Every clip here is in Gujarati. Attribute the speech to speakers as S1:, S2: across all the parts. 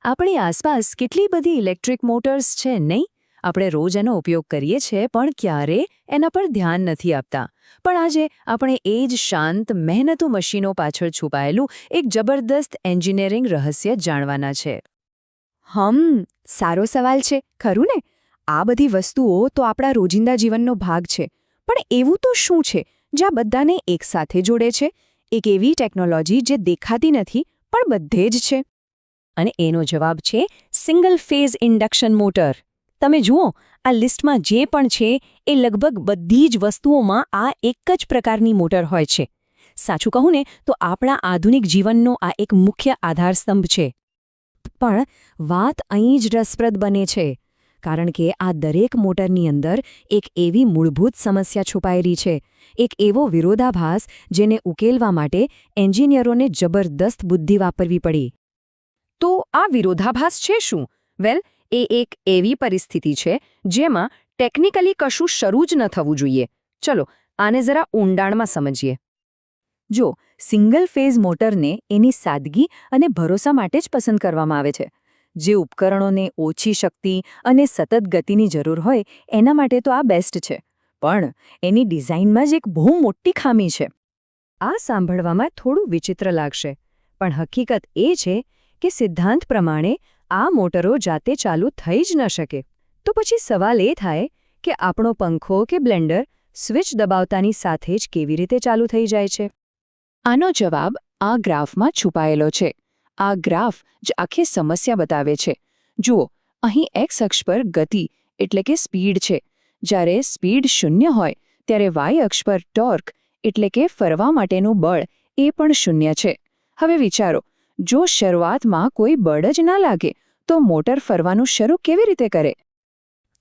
S1: આપણી આસપાસ કેટલી બધી ઇલેક્ટ્રિક મોટર્સ છે નહીં? આપણે રોજ એનો ઉપયોગ કરીએ છીએ પણ ક્યારે એના પર ધ્યાન નથી આપતા. પણ આજે આપણે એ જ શાંત મહેનતુ મશીનો પાછળ છુપાયેલું એક જબરદસ્ત એન્જિનિયરિંગ રહસ્ય જાણવાના છે.
S2: સારો સવાલ છે, ખરું ને? આ બધી વસ્તુઓ તો આપણા રોજિંદા જીવનનો ભાગ છે. પણ એવું તો શું છે જે આ બધાને એકસાથે જોડે છે? એક એવી ટેકનોલોજી જે દેખાતી નથી પણ બધે જ છે.
S1: અને એનો જવાબ છે સિંગલ ફેઝ ઇન્ડક્શન મોટર. તમે જુઓ, આ લિસ્ટમાં જે પણ છે એ લગભગ બધી જ વસ્તુઓમાં આ એક જ પ્રકારની મોટર હોય છે. સાચું કહું ને તો આપણા આધુનિક જીવનનો આ એક મુખ્ય આધારસ્તંભ છે. પણ વાત અહીં જ રસપ્રદ બને છે, કારણ કે આ દરેક મોટરની અંદર એક એવી મૂળભૂત સમસ્યા છુપાયેલી છે, એક એવો વિરોધાભાસ જેને ઉકેલવા માટે એન્જિનિયરોને જબરદસ્ત બુદ્ધિ વાપરવી પડી.
S2: તો આ વિરોધાભાસ છે શું? વેલ, એ એક એવી પરિસ્થિતિ છે જેમાં ટેકનિકલી કશું શરૂ જ ન થવું જોઈએ. ચલો, આને જરા ઊંડાણમાં સમજીએ.
S1: જો સિંગલ ફેઝ મોટરને એની સાદગી અને ભરોસા માટે જ પસંદ કરવામાં આવે છે. જે ઉપકરણોને ઓછી શક્તિ અને સતત ગતિની જરૂર હોય એના માટે તો આ બેસ્ટ છે. પણ એની ડિઝાઇનમાં જ એક બહુ મોટી ખામી છે. આ સાંભળવામાં થોડું વિચિત્ર લાગશે, પણ હકીકત એ છે કે સિદ્ધાંત પ્રમાણે આ મોટરો જાતે ચાલુ થઈ જ ન શકે. તો પછી સવાલ એ થાય કે આપણો પંખો કે બ્લેન્ડર સ્વિચ દબાવતાની સાથે જ કેવી રીતે ચાલુ થઈ જાય છે?
S2: આનો જવાબ આ ગ્રાફમાં છુપાયેલો છે. આ ગ્રાફ જ આખી સમસ્યા બતાવે છે. જુઓ, અહીં એક્સ અક્ષ પર ગતિ એટલે કે સ્પીડ છે. જ્યારે સ્પીડ 0 હોય ત્યારે વાય અક્ષ પર ટોર્ક એટલે કે ફરવા માટેનું બળ એ પણ 0 છે. હવે વિચારો, જો શરૂઆતમાં કોઈ બળ જ ના લાગે તો મોટર ફરવાનું શરૂ કેવી રીતે કરે?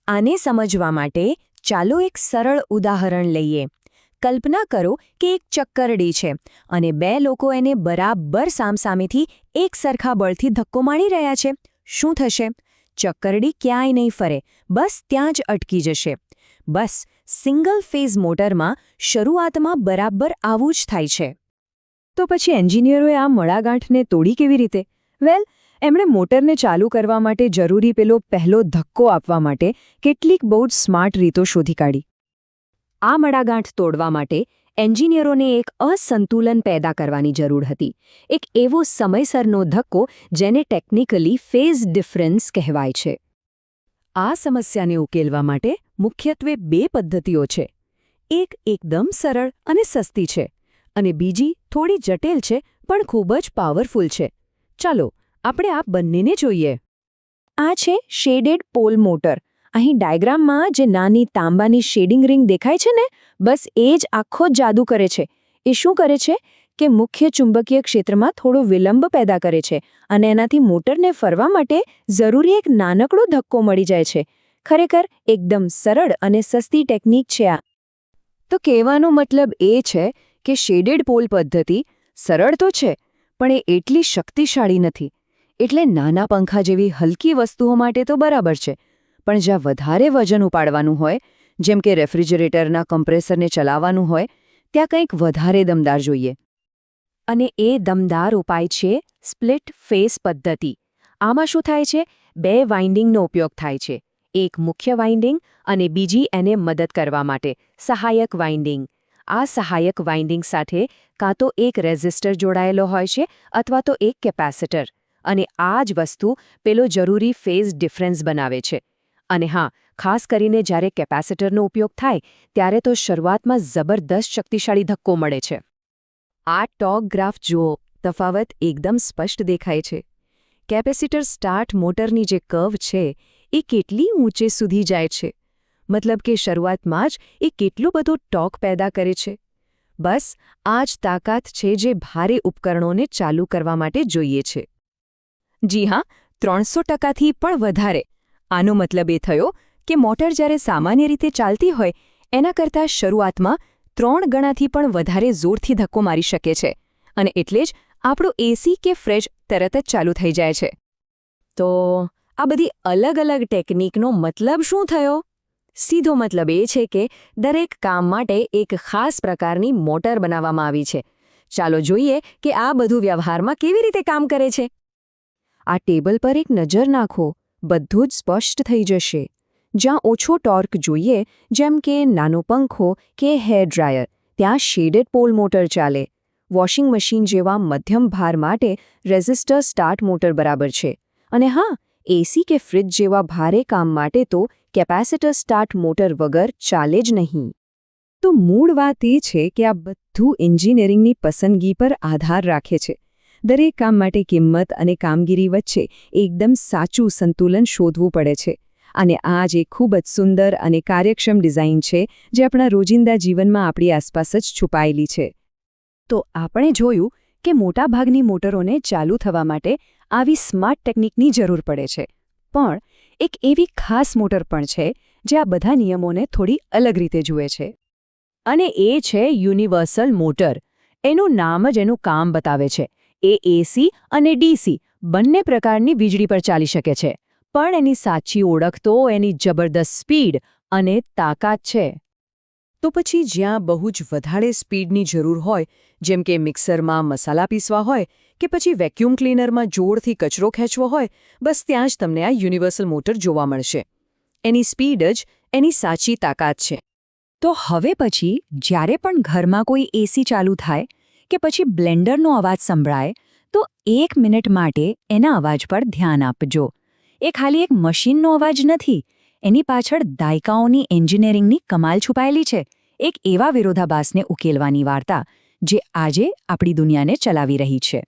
S1: આને સમજવા માટે ચાલો એક સરળ ઉદાહરણ લઈએ. કલ્પના કરો કે એક ચક્કરડી છે અને બે લોકો એને બરાબર સામસામેથી એક સરખા બળથી ધક્કો મારી રહ્યા છે. શું થશે? ચક્કરડી ક્યાંય નહીં ફરે, બસ ત્યાં જ અટકી જશે. બસ સિંગલ ફેઝ મોટરમાં શરૂઆતમાં બરાબર આવું જ થાય છે. તો પછી એન્જિનિયરોએ આ મડાગાંઠને તોડી કેવી રીતે? વેલ, એમણે મોટરને ચાલુ કરવા માટે જરૂરી પહેલો ધક્કો આપવા માટે કેટલીક બહુ જ સ્માર્ટ રીતો શોધી કાઢી. આ મડાગાંઠ તોડવા માટે એન્જિનિયરોને એક અસંતુલન પેદા કરવાની જરૂર હતી. એક એવો સમયસરનો ધક્કો જેને ટેકનિકલી ફેઝ ડિફરન્સ કહેવાય છે. આ સમસ્યાને ઉકેલવા માટે મુખ્યત્વે 2 પદ્ધતિઓ છે. એક એકદમ સરળ અને સસ્તી છે, અને બીજી થોડી જટિલ છે પણ ખૂબ જ પાવરફુલ છે. ચાલો આપણે આ બંનેને જોઈએ. આ છે શેડેડ પોલ મોટર. અહીં ડાયાગ્રામમાં જે નાની તાંબાની શેડિંગ રિંગ દેખાય છે ને, બસ એ જ આખો જાદુ કરે છે. એ શું કરે છે કે મુખ્ય ચુંબકીય ક્ષેત્રમાં થોડો વિલંબ પેદા કરે છે અને એનાથી મોટરને ફરવા માટે જરૂરી એક નાનકડો ધક્કો મળી જાય છે. ખરેખર એકદમ સરળ અને સસ્તી ટેકનિક છે આ. તો કહેવાનો મતલબ એ છે કે શેડેડ પોલ પદ્ધતિ સરળ તો છે, પણ એ એટલી શક્તિશાળી નથી. એટલે નાના પંખા જેવી હલકી વસ્તુઓ માટે તો બરાબર છે, પણ જ્યાં વધારે વજન ઉપાડવાનું હોય, જેમ કે રેફ્રિજરેટરના કમ્પ્રેસરને ચલાવવાનું હોય, ત્યાં કંઈક વધારે દમદાર જોઈએ. અને એ દમદાર ઉપાય છે સ્પ્લિટ ફેસ પદ્ધતિ. આમાં શું થાય છે? 2 વાઇન્ડિંગનો ઉપયોગ થાય છે. એક મુખ્ય વાઇન્ડિંગ અને બીજી એને મદદ કરવા માટે સહાયક વાઇન્ડિંગ. આ સહાયક વાઇન્ડિંગ સાથે કાં તો એક રેઝિસ્ટર જોડાયેલો હોય છે અથવા તો એક કેપેસિટર. અને આ જ વસ્તુ પેલો જરૂરી ફેઝ ડિફરન્સ બનાવે છે. અને હા, ખાસ કરીને જ્યારે કેપેસિટરનો ઉપયોગ થાય ત્યારે તો શરૂઆતમાં જબરદસ્ત શક્તિશાળી ધક્કો મળે છે. આ ટોર્ક ગ્રાફ જુઓ, તફાવત એકદમ સ્પષ્ટ દેખાય છે. કેપેસિટર સ્ટાર્ટ મોટરની જે કર્વ છે એ કેટલી ઊંચે સુધી જાય છે. મતલબ કે શરૂઆતમાં જ એ કેટલો બધો ટોર્ક પેદા કરે છે. બસ આ જ તાકાત છે જે ભારે ઉપકરણોને ચાલુ કરવા માટે જોઈએ છે. જી હા, 300%થી પણ વધારે. આનો મતલબ એ થયો કે મોટર જ્યારે સામાન્ય રીતે ચાલતી હોય એના કરતાં શરૂઆતમાં 3 ગણાથી પણ વધારે જોરથી ધક્કો મારી શકે છે. અને એટલે જ આપણું એસી કે ફ્રિજ તરત જ ચાલુ થઈ જાય છે. તો આ બધી અલગ અલગ ટેકનિકનો મતલબ શું થયો? સીધો મતલબ એ છે કે દરેક કામ માટે એક ખાસ પ્રકારની મોટર બનાવવામાં આવી છે. ચાલો જોઈએ કે આ બધું વ્યવહારમાં કેવી રીતે કામ કરે છે. આ ટેબલ પર એક નજર નાખો, બધું જ સ્પષ્ટ થઈ જશે. જ્યાં ઓછો ટોર્ક જોઈએ, જેમ કે નાનો પંખો કે હેર ડ્રાયર, ત્યાં શેડેડ પોલ મોટર ચાલે. વોશિંગ મશીન જેવા મધ્યમ ભાર માટે રેઝિસ્ટર સ્ટાર્ટ મોટર બરાબર છે. અને હા, એસી કે ફ્રિજ જેવા ભારે કામ માટે તો કેપેસિટર સ્ટાર્ટ મોટર વગર ચાલે જ નહીં.
S2: તો મૂળ વાત એ છે કે આ બધું એન્જિનિયરિંગની પસંદગી પર આધાર રાખે છે. દરેક કામ માટે કિંમત અને કામગીરી વચ્ચે એકદમ સાચું સંતુલન શોધવું પડે છે. અને આ જ એક ખૂબ જ સુંદર અને કાર્યક્ષમ ડિઝાઇન છે જે આપણા રોજિંદા જીવનમાં આપણી આસપાસ જ છુપાયેલી છે.
S1: તો આપણે જોયું કે મોટાભાગની મોટરોને ચાલુ થવા માટે આવી સ્માર્ટ ટેકનિકની જરૂર પડે છે. પણ એક એવી ખાસ મોટર પણ છે જે આ બધા નિયમોને થોડી અલગ રીતે જુએ છે. અને એ છે યુનિવર્સલ મોટર. એનું નામ જ એનું કામ બતાવે છે. એ એસી અને ડીસી બંને પ્રકારની વીજળી પર ચાલી શકે છે. પણ એની સાચી ઓળખ તો એની જબરદસ્ત સ્પીડ અને તાકાત છે. તો પછી જ્યાં બહુ જ વધારે સ્પીડની જરૂર હોય, જેમ કે મિક્સરમાં મસાલા પીસવા હોય કે પછી વેક્યુમ ક્લીનરમાં જોરથી કચરો ખેંચવો હોય, બસ ત્યાં જ તમને આ યુનિવર્સલ મોટર જોવા મળશે. એની સ્પીડ જ એની સાચી તાકાત છે. તો હવે પછી જ્યારે પણ ઘરમાં કોઈ એસી ચાલુ થાય કે પછી બ્લેન્ડરનો અવાજ સંભળાય, તો 1 મિનિટ માટે એના અવાજ પર ધ્યાન આપજો. એ ખાલી એક મશીનનો અવાજ નથી. એની પાછળ દાયકાઓની એન્જિનિયરિંગની કમાલ છુપાયેલી છે. એક એવા વિરોધાભાસને ઉકેલવાની વાર્તા જે આજે આપણી દુનિયાને ચલાવી રહી છે.